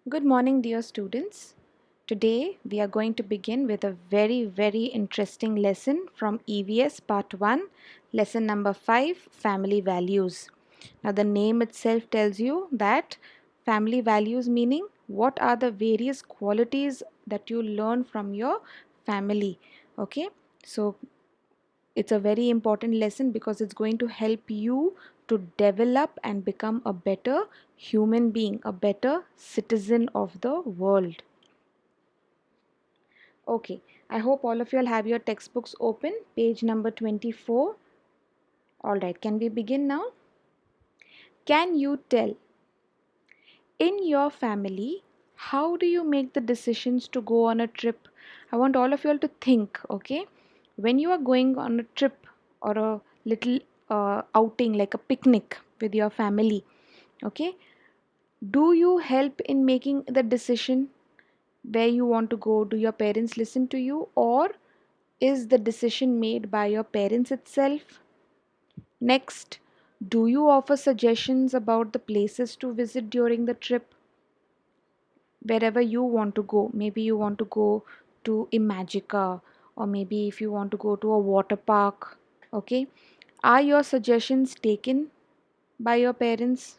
Good morning, dear students. Today we are going to begin with a very interesting lesson from EVS Part 1, Lesson number 5, Family Values. Now, the name itself tells you that family values meaning what are the various qualities that you learn from your family. Okay, so it's a very important lesson because it's going to help you to develop and become a better human being, a better citizen of the world. Okay, I hope all of you all have your textbooks open, page number 24. All right, can we begin now? Can you tell in your family how do you make the decisions to go on a trip? I want all of you all to think, okay? When you are going on a trip or a little outing like a picnic with your family, okay? Do you help in making the decision where you want to go? Do your parents listen to you, or is the decision made by your parents itself? Next, do you offer suggestions about the places to visit during the trip? Wherever you want to go, maybe you want to go to Imagica, or maybe if you want to go to a water park, okay? Are your suggestions taken by your parents?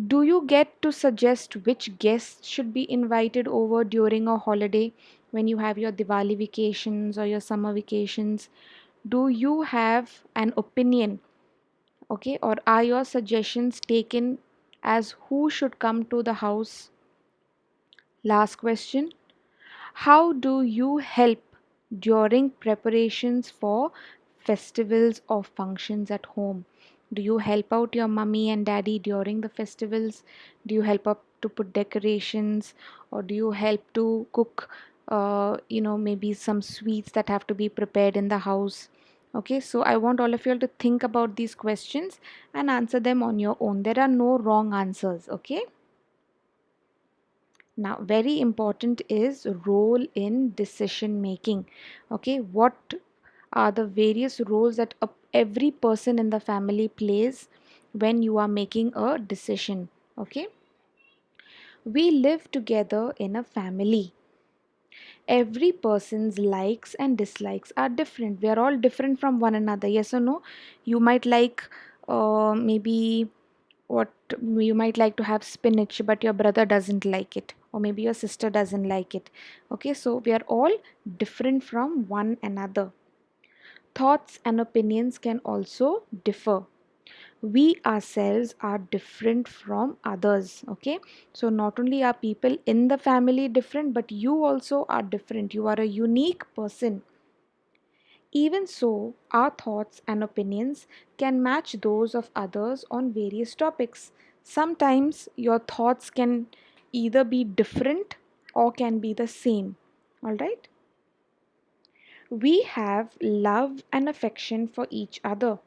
Do you get to suggest which guests should be invited over during a holiday when you have your Diwali vacations or your summer vacations? Do you have an opinion, okay? Or are your suggestions taken as who should come to the house? Last question. How do you help during preparations for festivals or functions at home? Do you help out your mummy and daddy during the festivals? Do you help up to put decorations, or do you help to cook, maybe some sweets that have to be prepared in the house? Okay, so I want all of you all to think about these questions and answer them on your own. There are no wrong answers, okay? Now, very important is role in decision making. Okay, what are the various roles that every person in the family plays when you are making a decision? Okay, we live together in a family. Every person's likes and dislikes are different. We are all different from one another. Yes or no? You might like maybe what you might like to have spinach, but your brother doesn't like it, or maybe your sister doesn't like it. Okay, so we are all different from one another. Thoughts and opinions can also differ. We ourselves are different from others. Okay, so not only are people in the family different, but you also are different. You are a unique person. Even so, our thoughts and opinions can match those of others on various topics. Sometimes your thoughts can either be different or can be the same. All right? We have love and affection for each other.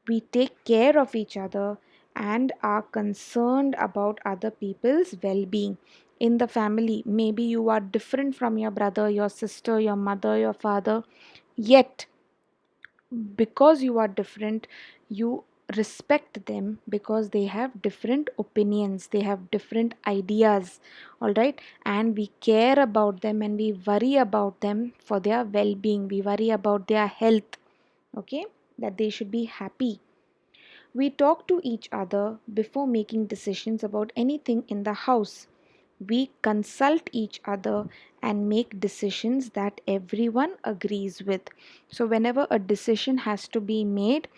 We take care of each other and are concerned about other people's well being. In the family, maybe you are different from your brother, your sister, your mother, your father, yet because you are different, you respect them because they have different opinions, they have different ideas. All right, and we care about them and we worry about them for their well-being. We worry about their health, okay, that they should be happy. We talk to each other before making decisions about anything in the house. We consult each other and make decisions that everyone agrees with. So, whenever a decision has to be made,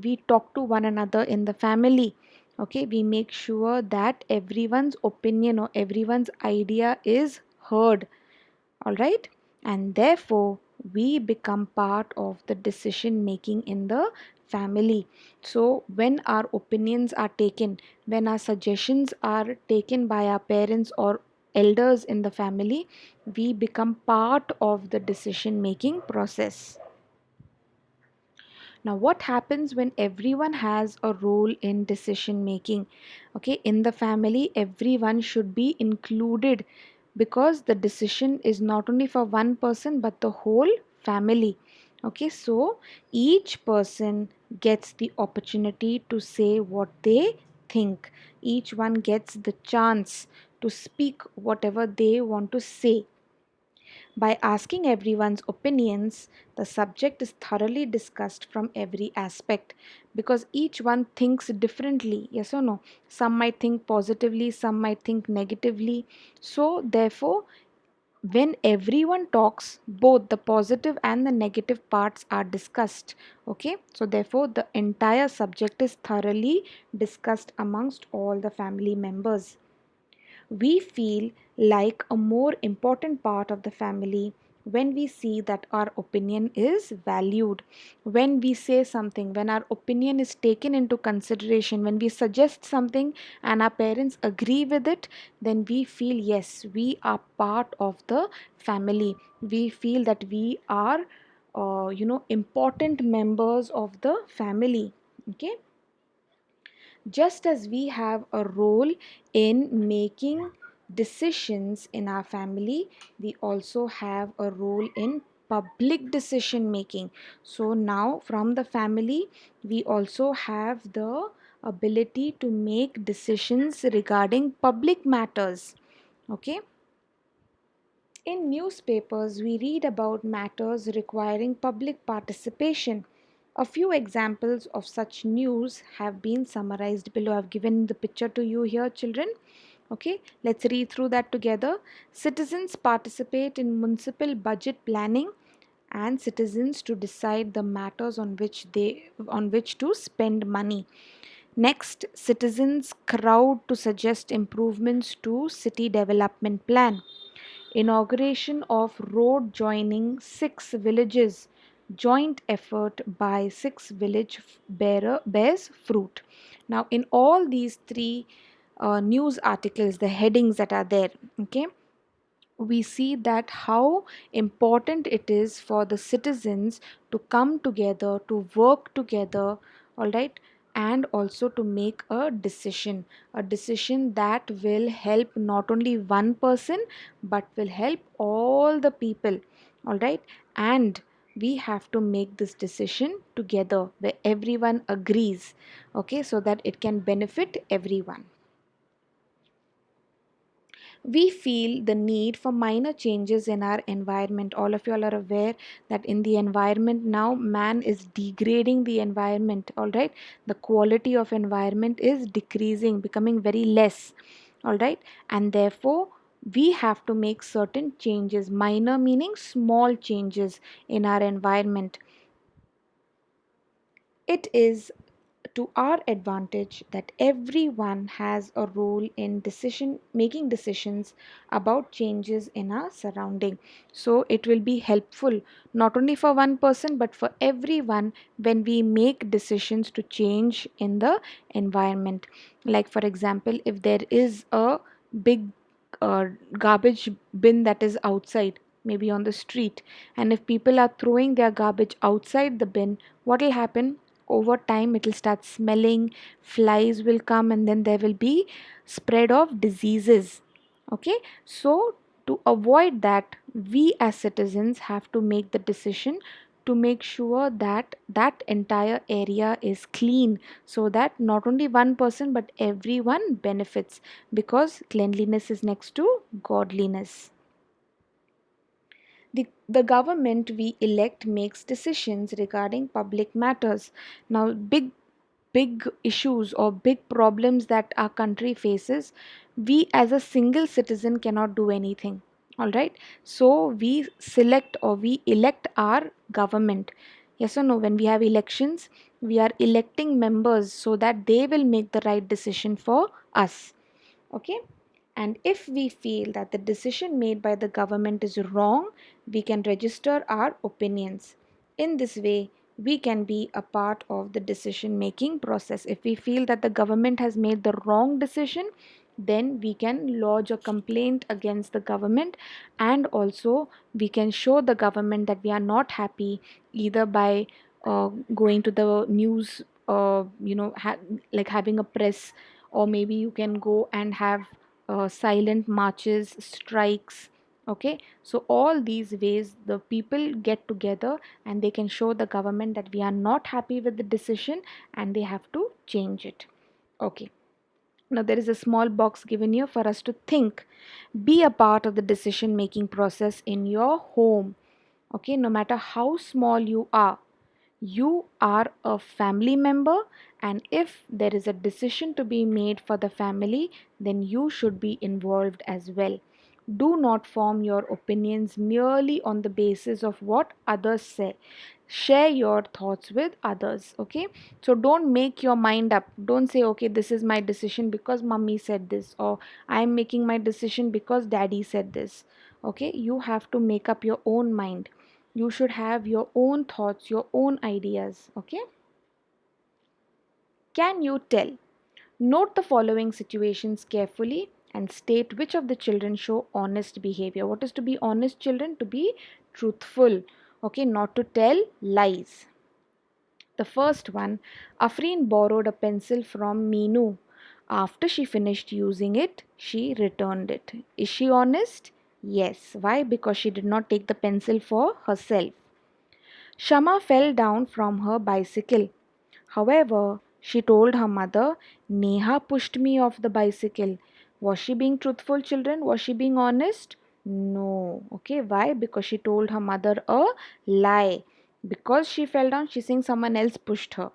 we talk to one another in the family. Okay, we make sure that everyone's opinion or everyone's idea is heard. All right, and therefore we become part of the decision making in the family. So when our opinions are taken, when our suggestions are taken by our parents or elders in the family, we become part of the decision making process. Now, what happens when everyone has a role in decision making? Okay, in the family, everyone should be included because the decision is not only for one person but the whole family. Okay, so each person gets the opportunity to say what they think. Each one gets the chance to speak whatever they want to say. By asking everyone's opinions, the subject is thoroughly discussed from every aspect, because each one thinks differently. Yes or no? Some might think positively, some might think negatively. So, therefore, when everyone talks, both the positive and the negative parts are discussed. Okay, so therefore the entire subject is thoroughly discussed amongst all the family members. We feel like a more important part of the family when we see that our opinion is valued. When we say something, when our opinion is taken into consideration, when we suggest something and our parents agree with it, then we feel yes, we are part of the family. We feel that we are, important members of the family. Okay, just as we have a role in making decisions in our family, we also have a role in public decision making. So now, from the family, we also have the ability to make decisions regarding public matters. Okay, in newspapers, we read about matters requiring public participation. A few examples of such news have been summarized below. I've given the picture to you here, children. Okay, let's read through that together. Citizens participate in municipal budget planning, and citizens to decide the matters on which to spend money. Next, citizens crowd to suggest improvements to city development plan. Inauguration of road joining six villages. Joint effort by six village bears fruit. Now, in all these three news articles, the headings that are there, okay, we see that how important it is for the citizens to come together, to work together, all right, and also to make a decision that will help not only one person but will help all the people, all right. And we have to make this decision together where everyone agrees, okay, so that it can benefit everyone. We feel the need for minor changes in our environment. All of you all are aware that in the environment now, man is degrading the environment, all right. The quality of environment is decreasing, becoming very less, all right. And therefore we have to make certain changes, minor meaning small changes in our environment. It is to our advantage that everyone has a role in decision making decisions about changes in our surrounding. So it will be helpful not only for one person but for everyone when we make decisions to change in the environment. Like for example, if there is a big garbage bin that is outside, maybe on the street, and if people are throwing their garbage outside the bin, what will happen? Over time it will start smelling, flies will come, and then there will be spread of diseases. Okay, so to avoid that, we as citizens have to make the decision to make sure that that entire area is clean, so that not only one person but everyone benefits, because cleanliness is next to godliness. The government we elect makes decisions regarding public matters. Now, big issues or big problems that our country faces, we as a single citizen cannot do anything. All right. So we select or we elect our government. Yes or no? When we have elections, we are electing members so that they will make the right decision for us. Okay, and if we feel that the decision made by the government is wrong, we can register our opinions. In this way, we can be a part of the decision making process. If we feel that the government has made the wrong decision, then we can lodge a complaint against the government, and also we can show the government that we are not happy, either by going to the news, like having a press, or maybe you can go and have silent marches, strikes. Okay, so all these ways the people get together and they can show the government that we are not happy with the decision and they have to change it. Okay, Now, there is a small box given here for us to think. Be a part of the decision making process in your home. Okay, no matter how small you are a family member, and if there is a decision to be made for the family, then you should be involved as well. Do not form your opinions merely on the basis of what others say. Share your thoughts with others. Okay, so don't make your mind up. Don't say, okay, this is my decision because mummy said this, or I am making my decision because daddy said this. Okay, you have to make up your own mind. You should have your own thoughts, your own ideas. Okay, can you tell? Note the following situations carefully and state which of the children show honest behavior. What is to be honest, children? To be truthful. Okay, not to tell lies. The first one, Afreen borrowed a pencil from Meenu. After she finished using it, she returned it. Is she honest? Yes. Why? Because she did not take the pencil for herself. Shama fell down from her bicycle. However, she told her mother, Neha pushed me off the bicycle. Was she being truthful, children? Was she being honest? No. Okay, why? Because she told her mother a lie. Because she fell down, she's saying someone else pushed her.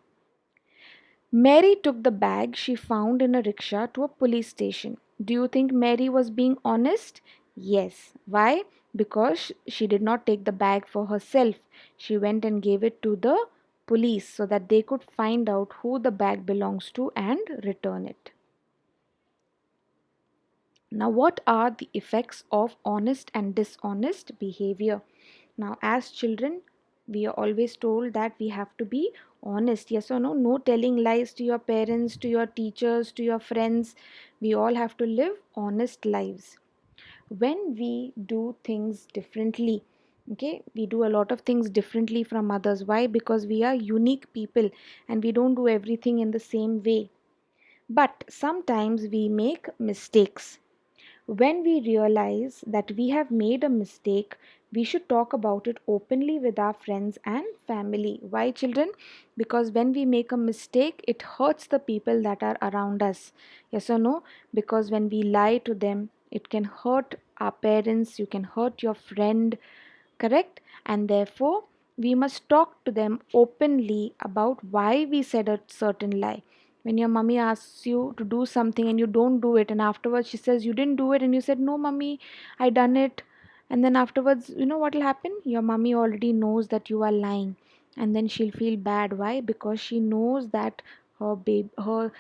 Mary took the bag she found in a rickshaw to a police station. Do you think Mary was being honest? Yes. Why? Because she did not take the bag for herself. She went and gave it to the police so that they could find out who the bag belongs to and return it. Now, what are the effects of honest and dishonest behavior? Now, as children, we are always told that we have to be honest. Yes or no? No telling lies to your parents, to your teachers, to your friends. We all have to live honest lives. When we do things differently, okay, we do a lot of things differently from others. Why? Because we are unique people and we don't do everything in the same way. But sometimes we make mistakes. When we realize that we have made a mistake, we should talk about it openly with our friends and family. Why, children? Because when we make a mistake, it hurts the people that are around us. Yes or no? Because when we lie to them, it can hurt our parents, you can hurt your friend, correct? And therefore, we must talk to them openly about why we said a certain lie. When your mummy asks you to do something and you don't do it, and afterwards she says you didn't do it, and you said, no mummy, I done it, and then afterwards, you know what will happen? Your mummy already knows that you are lying, and then she'll feel bad. Why? Because she knows that her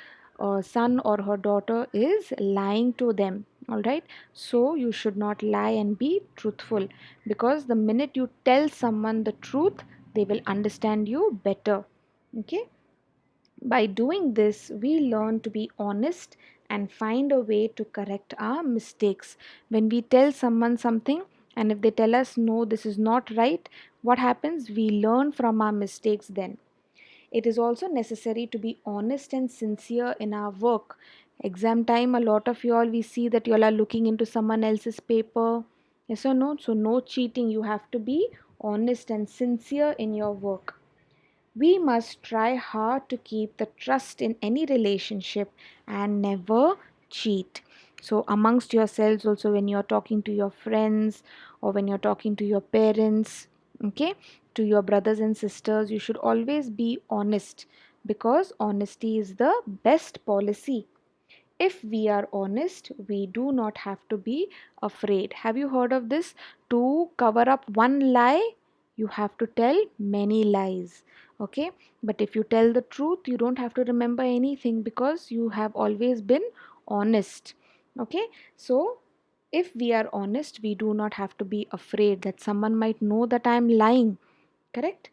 son or her daughter is lying to them. All right, so you should not lie and be truthful, because the minute you tell someone the truth, they will understand you better. Okay, by doing this, we learn to be honest and find a way to correct our mistakes. When we tell someone something, and if they tell us, no, this is not right, what happens? We learn from our mistakes then. It is also necessary to be honest and sincere in our work. Exam time, a lot of you all, we see that you all are looking into someone else's paper. Yes or no? So, no cheating. You have to be honest and sincere in your work. We must try hard to keep the trust in any relationship and never cheat. So, amongst yourselves, also, when you're talking to your friends or when you're talking to your parents, okay, to your brothers and sisters, you should always be honest, because honesty is the best policy. If we are honest, we do not have to be afraid. Have you heard of this? To cover up one lie, you have to tell many lies. Okay, but if you tell the truth, you don't have to remember anything because you have always been honest. Okay, so if we are honest, we do not have to be afraid that someone might know that I am lying. Correct?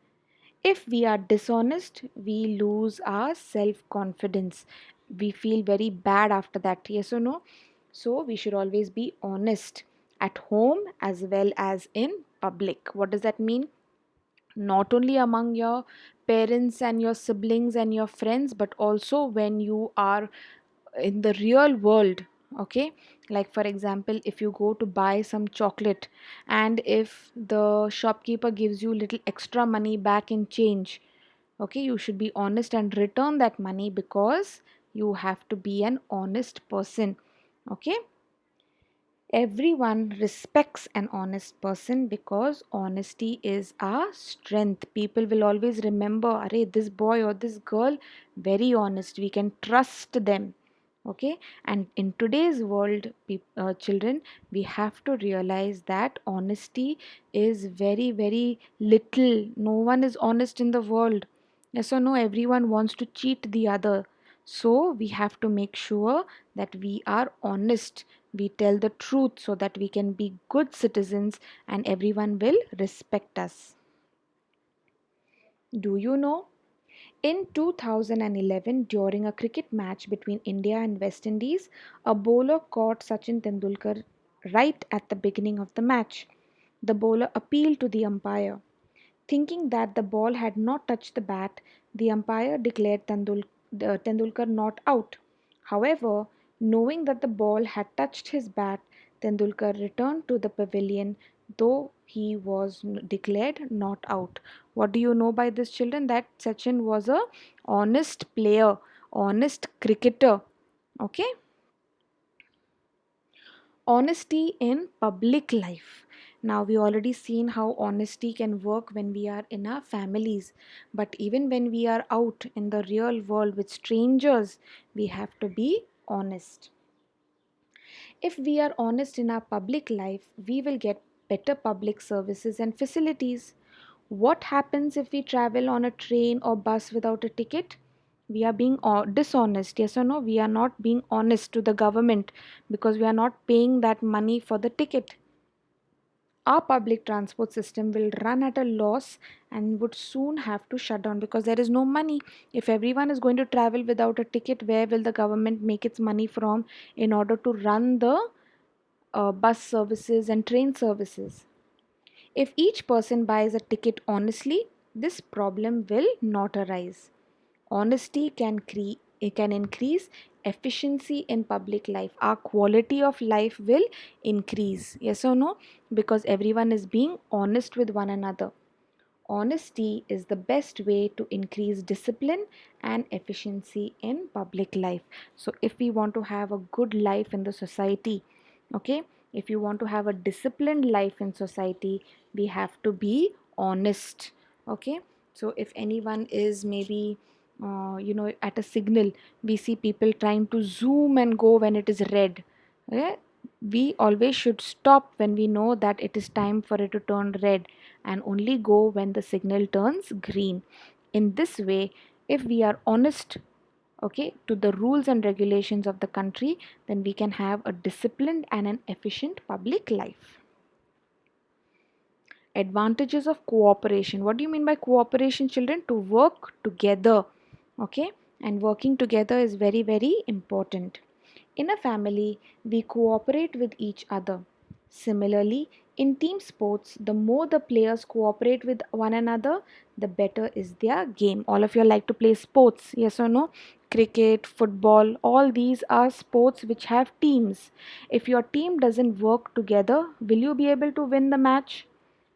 If we are dishonest, we lose our self confidence. We feel very bad after that. Yes or no? So, we should always be honest at home as well as in public. What does that mean? Not only among your parents and your siblings and your friends, but also when you are in the real world. Okay, like for example, if you go to buy some chocolate, and if the shopkeeper gives you little extra money back in change, okay, you should be honest and return that money, because You have to be an honest person. Okay, everyone respects an honest person because honesty is our strength. People will always remember, Arey, this boy or this girl, very honest, we can trust them. Okay, and in today's world, children, we have to realize that honesty is very, very little. No one is honest in the world. Yes or no? Everyone wants to cheat the other. So we have to make sure that we are honest, we tell the truth so that we can be good citizens and everyone will respect us. Do you know? In 2011, during a cricket match between India and West Indies, a bowler caught Sachin Tendulkar right at the beginning of the match. The bowler appealed to the umpire. Thinking that the ball had not touched the bat, the umpire declared Tendulkar not out. However, knowing that the ball had touched his bat, Tendulkar returned to the pavilion though he was declared not out. What do you know by this, children? That Sachin was a honest player, honest cricketer. Okay? Honesty in public life. Now we already seen how honesty can work when we are in our families, but even when we are out in the real world with strangers, we have to be honest. If we are honest in our public life, we will get better public services and facilities. What happens if we travel on a train or bus without a ticket? We are being dishonest, yes or no? We are not being honest to the government because we are not paying that money for the ticket. Our public transport system will run at a loss and would soon have to shut down because there is no money. If everyone is going to travel without a ticket, where will the government make its money from in order to run the bus services and train services? If each person buys a ticket honestly, this problem will not arise. Honesty can increase efficiency in public life. Our quality of life will increase. Yes or no? Because everyone is being honest with one another. Honesty is the best way to increase discipline and efficiency in public life. So, if we want to have a good life in the society, okay, if you want to have a disciplined life in society, we have to be honest. Okay, so if anyone is maybe at a signal, we see people trying to zoom and go when it is red. Okay? We always should stop when we know that it is time for it to turn red and only go when the signal turns green. In this way, if we are honest, okay, to the rules and regulations of the country, then we can have a disciplined and an efficient public life. Advantages of cooperation. What do you mean by cooperation, children? To work together. Okay, and working together is very, very important. In a family, we cooperate with each other. Similarly, in team sports, the more the players cooperate with one another, the better is their game. All of you like to play sports, yes or no? Cricket, football, all these are sports which have teams. If your team doesn't work together, will you be able to win the match?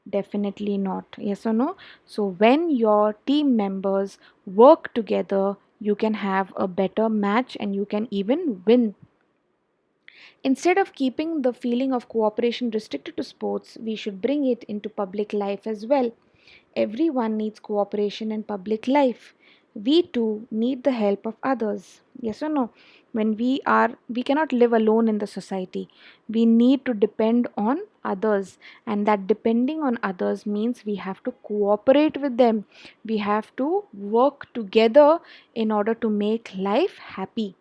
Definitely not. Yes or no? So, when your team members work together, you can have a better match and you can even win. Instead of keeping the feeling of cooperation restricted to sports, we should bring it into public life as well. Everyone needs cooperation in public life. We too need the help of others. Yes or no? We cannot live alone in the society. We need to depend on others, and that depending on others means we have to cooperate with them. We have to work together in order to make life happy.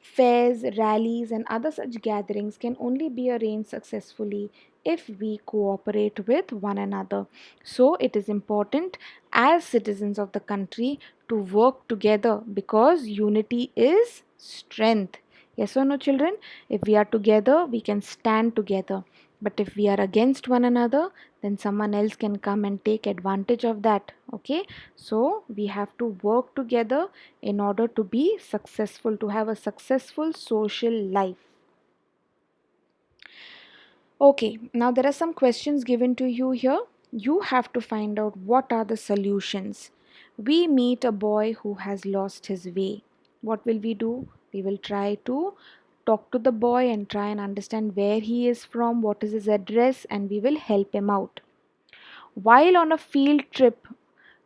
Fairs, rallies, and other such gatherings can only be arranged successfully if we cooperate with one another. So, it is important as citizens of the country to work together because unity is strength. Yes or no, children? If we are together, we can stand together. But if we are against one another, then someone else can come and take advantage of that. Okay, so we have to work together in order to be successful, to have a successful social life. Okay, now there are some questions given to you here. You have to find out what are the solutions. We meet a boy who has lost his way. what will we do? We will try to talk to the boy and try and understand where he is from, what is his address, and we will help him out. While on a field trip,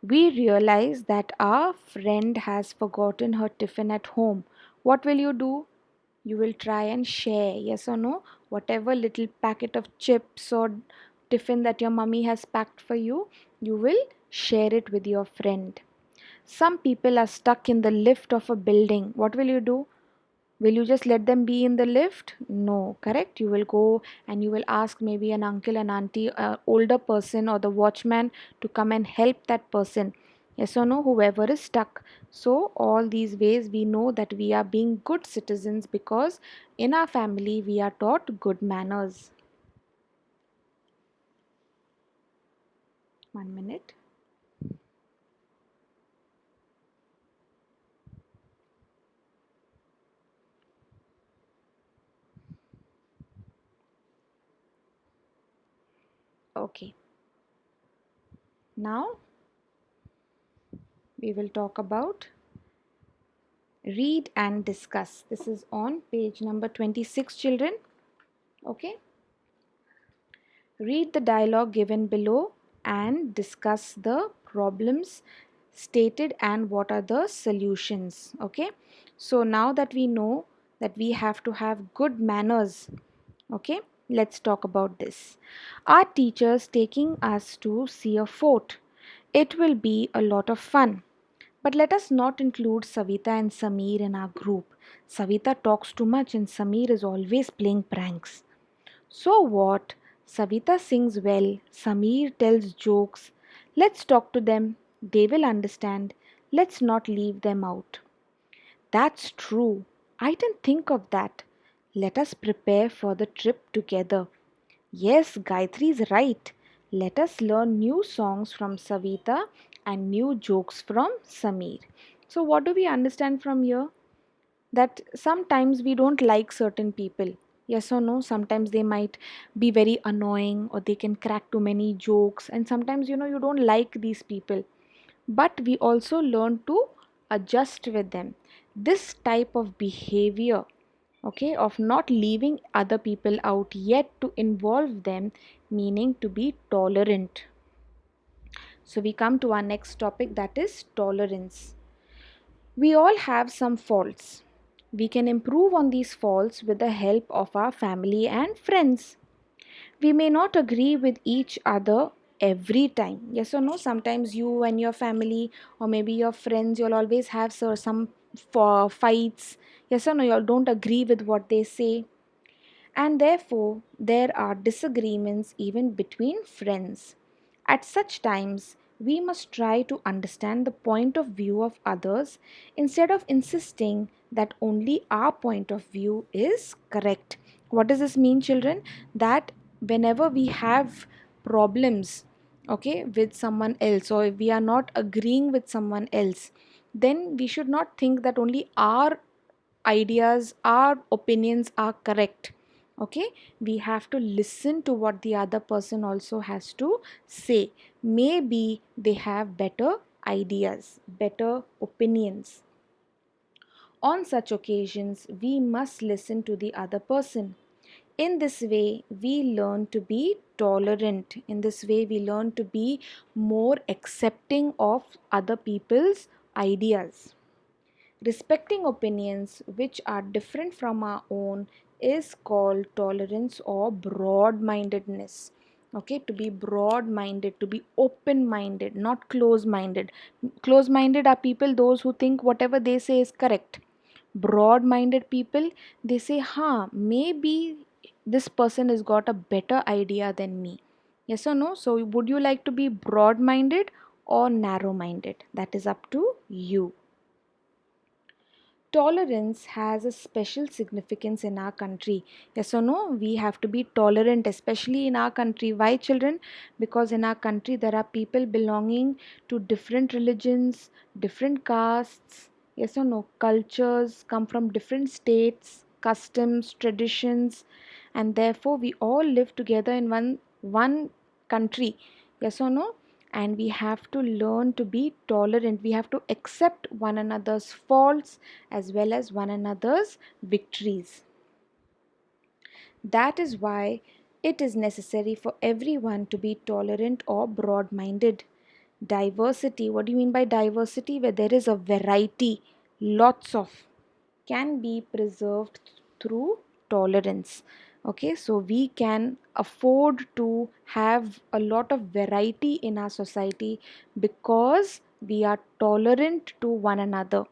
we realize that our friend has forgotten her tiffin at home. What will you do? You will try and share, yes or no? Whatever little packet of chips or tiffin that your mummy has packed for you, you will share it with your friend. Some people are stuck in the lift of a building. What will you do? Will you just let them be in the lift? No, correct? You will go and you will ask maybe an uncle, an auntie, older person, or the watchman to come and help that person. Yes or no? Whoever is stuck. So, all these ways we know that we are being good citizens because in our family we are taught good manners. 1 minute. Okay. Now we will talk about read and discuss. This is on page number 26, children. Okay. Read the dialogue given below and discuss the problems stated and what are the solutions. Okay. So now that we know that we have to have good manners, okay, let's talk about this. Our teachers taking us to see a fort. It will be a lot of fun. But let us not include Savita and Sameer in our group. Savita talks too much and Sameer is always playing pranks. So what? Savita sings well, Sameer tells jokes. Let's talk to them. They will understand. Let's not leave them out. That's true. I didn't think of that. Let us prepare for the trip together. Yes, Gayatri is right. Let us learn new songs from Savita and new jokes from Sameer. So, what do we understand from here? That sometimes we don't like certain people. Yes or no? Sometimes they might be very annoying or they can crack too many jokes, and sometimes you don't like these people. But we also learn to adjust with them. This type of behavior, okay, of not leaving other people out yet to involve them, meaning to be tolerant. So we come to our next topic, that is tolerance. We all have some faults. We can improve on these faults with the help of our family and friends. We may not agree with each other every time. Yes or no? Sometimes you and your family or maybe your friends, you'll always have some fights. Yes or no? You all don't agree with what they say. And therefore, there are disagreements even between friends. At such times, we must try to understand the point of view of others instead of insisting that only our point of view is correct. What does this mean, children? That whenever we have problems, okay, with someone else, or if we are not agreeing with someone else, then we should not think that only our ideas, our opinions are correct. Okay, we have to listen to what the other person also has to say. Maybe they have better ideas, better opinions. On such occasions, we must listen to the other person. In this way, we learn to be tolerant. In this way, we learn to be more accepting of other people's ideas. Respecting opinions which are different from our own is called tolerance or broad mindedness. Okay, to be broad minded, to be open minded, not close minded. Close minded are people those who think whatever they say is correct. Broad minded people, they say, huh, maybe this person has got a better idea than me. Yes or no? So, would you like to be broad minded or narrow minded? That is up to you. Tolerance has a special significance in our country. Yes or no? We have to be tolerant, especially in our country. Why, children? Because in our country there are people belonging to different religions, different castes, yes or no? Cultures come from different states, customs, traditions, and therefore we all live together in one country. Yes or no? and we have to learn to be tolerant. We have to accept one another's faults as well as one another's victories. That is why it is necessary for everyone to be tolerant or broad minded. Diversity, what do you mean by diversity? Where there is a variety, lots of, can be preserved through tolerance. Okay, so we can afford to have a lot of variety in our society because we are tolerant to one another.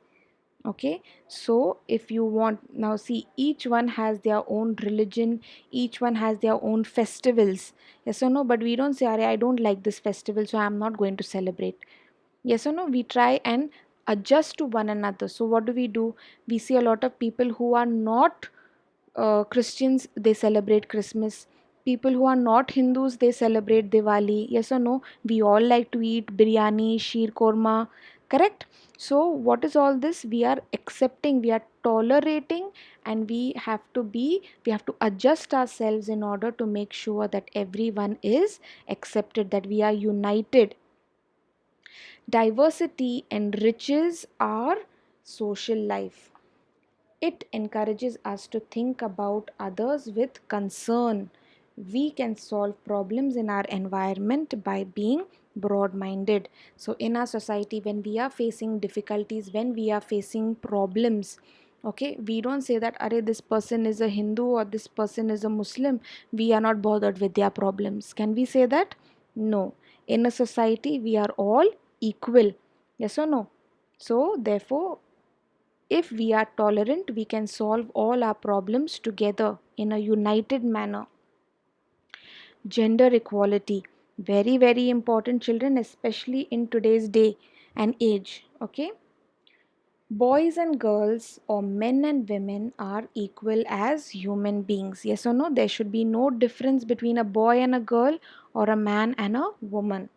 Okay, so if you want, now see, each one has their own religion, each one has their own festivals, yes or no? But we don't say, I don't like this festival, so I'm not going to celebrate. Yes or no? We try and adjust to one another. So what do? We see a lot of people who are not Christians, they celebrate Christmas. People who are not Hindus, they celebrate Diwali. Yes or no? We all like to eat biryani, sheer korma. Correct? So, what is all this? We are accepting, we are tolerating, and we have to adjust ourselves in order to make sure that everyone is accepted, that we are united. Diversity enriches our social life. It encourages us to think about others with concern. We can solve problems in our environment by being broad minded. So, in our society, when we are facing difficulties, when we are facing problems, okay, we don't say that, Are, this person is a Hindu or this person is a Muslim, we are not bothered with their problems. Can we say that? No. In a society, we are all equal. Yes or no? So, therefore, if we are tolerant, we can solve all our problems together in a united manner. Gender equality, very, very important, children, especially in today's day and age. Okay, boys and girls, or men and women, are equal as human beings. Yes or no? There should be no difference between a boy and a girl or a man and a woman.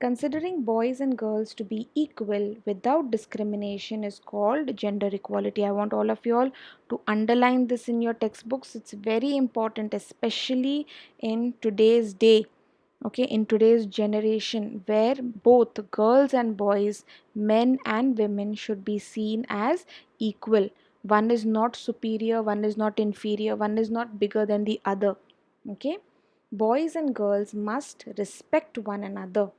Considering boys and girls to be equal without discrimination is called gender equality. I want all of you all to underline this in your textbooks. It's very important, especially in today's day, okay, in today's generation, where both girls and boys, men and women, should be seen as equal. One is not superior, one is not inferior, one is not bigger than the other. Okay, boys and girls must respect one another.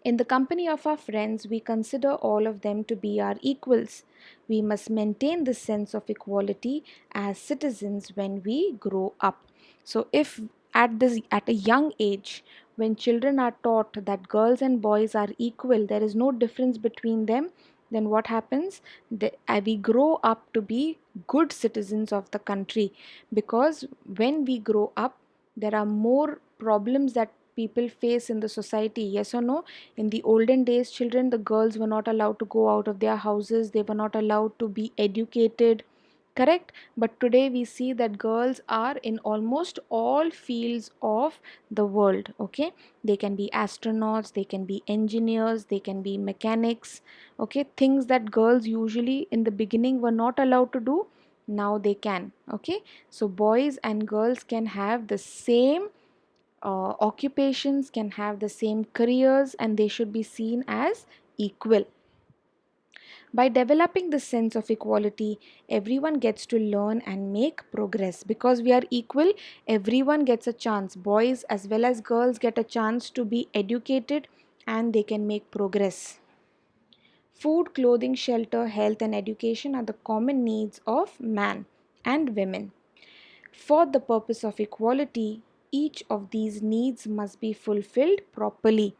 In the company of our friends, we consider all of them to be our equals. We must maintain this sense of equality as citizens when we grow up. So, if at a young age, when children are taught that girls and boys are equal, there is no difference between them, then what happens? We grow up to be good citizens of the country, because when we grow up, there are more problems that people face in the society. Yes or no? In the olden days, children, the girls were not allowed to go out of their houses, they were not allowed to be educated. Correct? But today we see that girls are in almost all fields of the world. Okay, they can be astronauts, they can be engineers, they can be mechanics. Okay, things that girls usually in the beginning were not allowed to do, now they can. Okay, so boys and girls can have the same occupations, can have the same careers, and they should be seen as equal. By developing this sense of equality, everyone gets to learn and make progress. Because we are equal, everyone gets a chance. Boys as well as girls get a chance to be educated, and they can make progress. Food, clothing, shelter, health, and education are the common needs of man and women. For the purpose of equality, each of these needs must be fulfilled properly.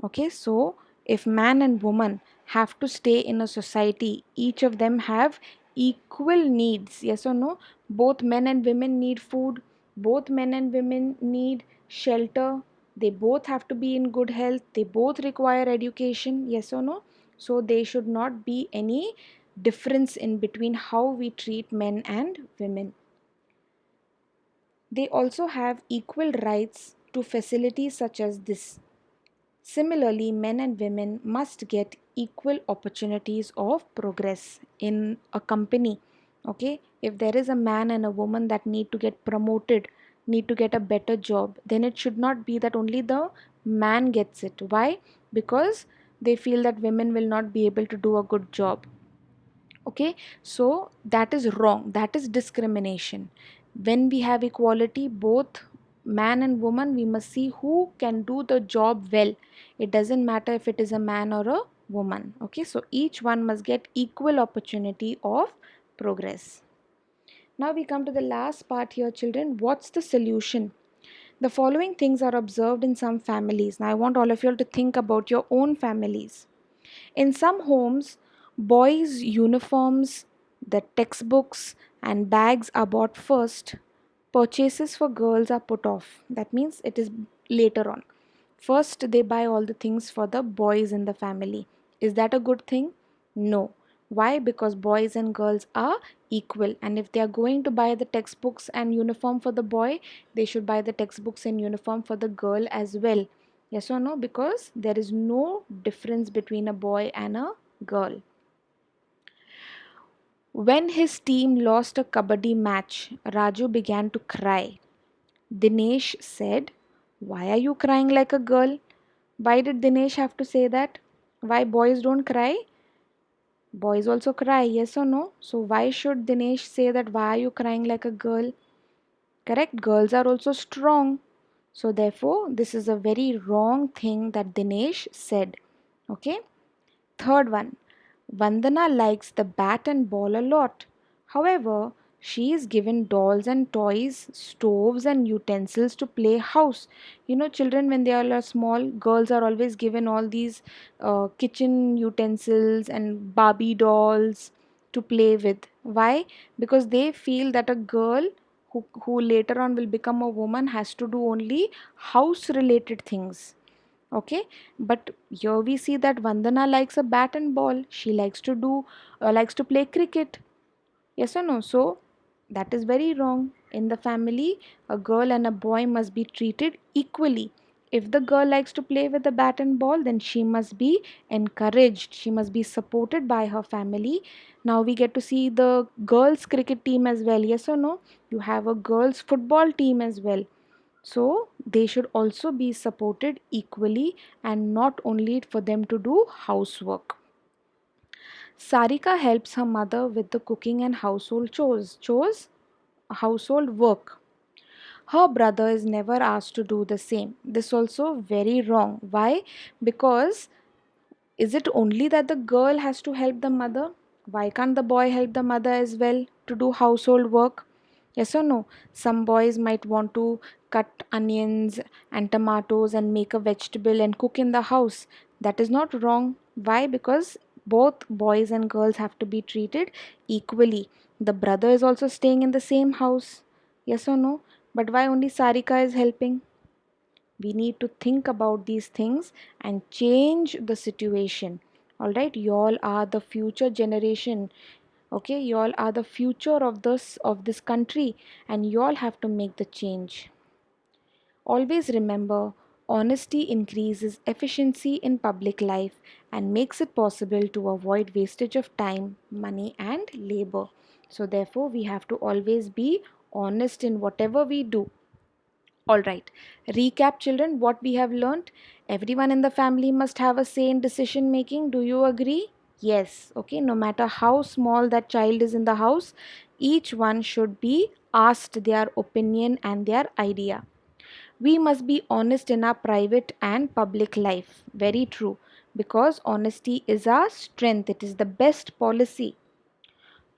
Okay, so if man and woman have to stay in a society, each of them have equal needs. Yes or no? Both men and women need food, both men and women need shelter, they both have to be in good health, they both require education. Yes or no? So there should not be any difference in between how we treat men and women. They also have equal rights to facilities such as this. Similarly, men and women must get equal opportunities of progress in a company. Okay, if there is a man and a woman that need to get promoted, need to get a better job, then it should not be that only the man gets it. Why? Because they feel that women will not be able to do a good job. Okay, so that is wrong, that is discrimination. When we have equality, both man and woman, we must see who can do the job well. It doesn't matter if it is a man or a woman. Okay, so each one must get equal opportunity of progress. Now we come to the last part here, children. What's the solution? The following things are observed in some families. Now I want all of you all to think about your own families. In some homes, boys' uniforms, the textbooks, and bags are bought first. Purchases for girls are put off. That means it is later on. First, they buy all the things for the boys in the family. Is that a good thing? No. Why? Because boys and girls are equal. And if they are going to buy the textbooks and uniform for the boy, they should buy the textbooks and uniform for the girl as well. Yes or no? Because there is no difference between a boy and a girl. When his team lost a kabaddi match, Raju began to cry. Dinesh said, "Why are you crying like a girl?" Why did Dinesh have to say that? Why boys don't cry? Boys also cry, yes or no? So why should Dinesh say that why are you crying like a girl? Correct, girls are also strong. So therefore, this is a very wrong thing that Dinesh said. Okay. Third one, Vandana likes the bat and ball a lot. However, she is given dolls and toys, stoves and utensils to play house. You know, children, when they are small, girls are always given all these kitchen utensils and Barbie dolls to play with. Why? Because they feel that a girl who later on will become a woman has to do only house related things. Okay, but here we see that Vandana likes a bat and ball. She likes to play cricket. Yes or no? So that is very wrong. In the family, a girl and a boy must be treated equally. If the girl likes to play with the bat and ball, then she must be encouraged. She must be supported by her family. Now we get to see the girls' cricket team as well. Yes or no? You have a girls' football team as well. So they should also be supported equally and not only for them to do housework. Sarika helps her mother with the cooking and household household work. Her brother is never asked to do the same. This also very wrong. Why? Because is it only that the girl has to help the mother? Why can't the boy help the mother as well to do household work? Yes or no? Some boys might want to cut onions and tomatoes and make a vegetable and cook in the house. That is not wrong. Why? Because both boys and girls have to be treated equally. The brother is also staying in the same house. Yes or no? But why only Sarika is helping? We need to think about these things and change the situation. All right, you all are the future generation. Okay, you all are the future of this country, and you all have to make the change. Always remember, honesty increases efficiency in public life and makes it possible to avoid wastage of time, money and labor. So therefore we have to always be honest in whatever we do. All right. Recap, children, what we have learnt. Everyone in the family must have a say in decision making. Do you agree? Yes. Okay. No matter how small that child is in the house, each one should be asked their opinion and their idea. We must be honest in our private and public life. Very true. Because honesty is our strength, it is the best policy.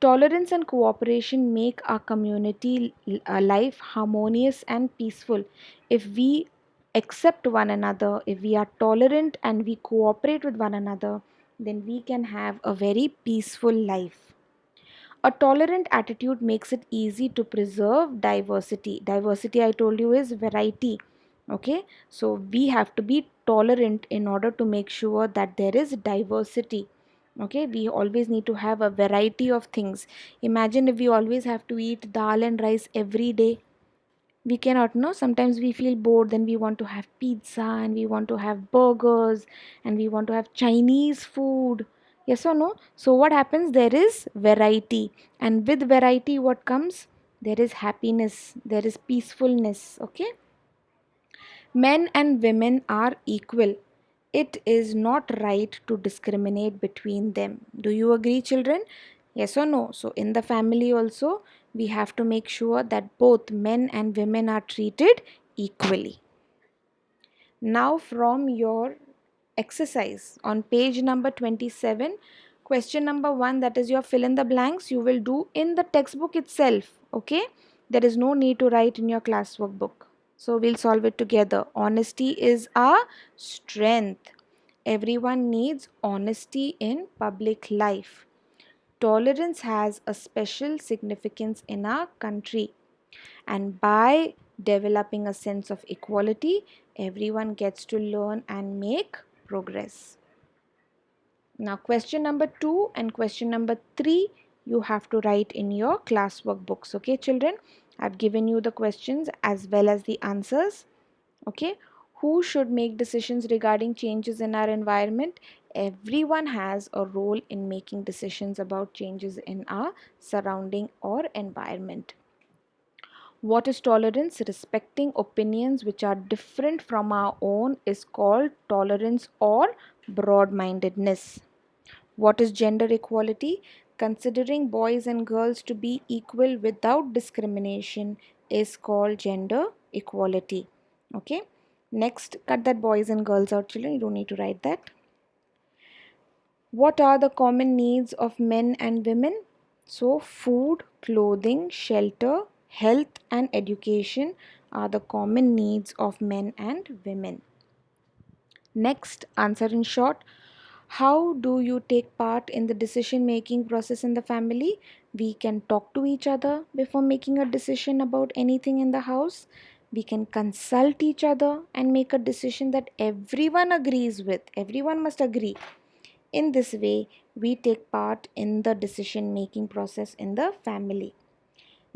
Tolerance and cooperation make our community life harmonious and peaceful. If we accept one another, if we are tolerant and we cooperate with one another, then we can have a very peaceful life. A tolerant attitude makes it easy to preserve diversity. Diversity, I told you, is variety. Okay, so we have to be tolerant in order to make sure that there is diversity. Okay, we always need to have a variety of things. Imagine if we always have to eat dal and rice every day. We cannot know. Sometimes we feel bored, then we want to have pizza and we want to have burgers and we want to have Chinese food. Yes or no? So what happens? There is variety, and with variety what comes? there is happiness, there is peacefulness. Okay, men and women are equal. It is not right to discriminate between them. Do you agree, children? Yes or no? So, in the family also, we have to make sure that both men and women are treated equally. Now, from your exercise on page number 27, question number 1, that is your fill in the blanks, you will do in the textbook itself. Okay, there is no need to write in your classwork book. So, we'll solve it together. Honesty is a strength. Everyone needs honesty in public life. Tolerance has a special significance in our country, and by developing a sense of equality, everyone gets to learn and make progress. Now, question number 2 and question number 3 you have to write in your classwork books. Okay, children, I've given you the questions as well as the answers. Okay, who should make decisions regarding changes in our environment? Everyone has a role in making decisions about changes in our surrounding or environment. What is tolerance? Respecting opinions which are different from our own is called tolerance or broad mindedness. What is gender equality? Considering boys and girls to be equal without discrimination is called gender equality. Okay. Next, cut that boys and girls out, children. You don't need to write that. What are the common needs of men and women? So, food, clothing, shelter, health, and education are the common needs of men and women. Next, answer in short. How do you take part in the decision making process in the family? We can talk to each other before making a decision about anything in the house. We can consult each other and make a decision that everyone agrees with. Everyone must agree. In this way, we take part in the decision making process in the family.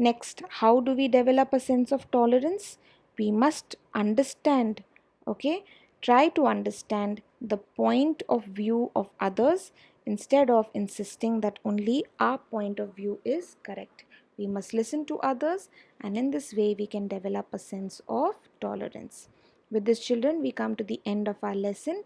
Next, how do we develop a sense of tolerance? We must understand, okay? Try to understand the point of view of others instead of insisting that only our point of view is correct. We must listen to others, and in this way, we can develop a sense of tolerance. With this, children, we come to the end of our lesson.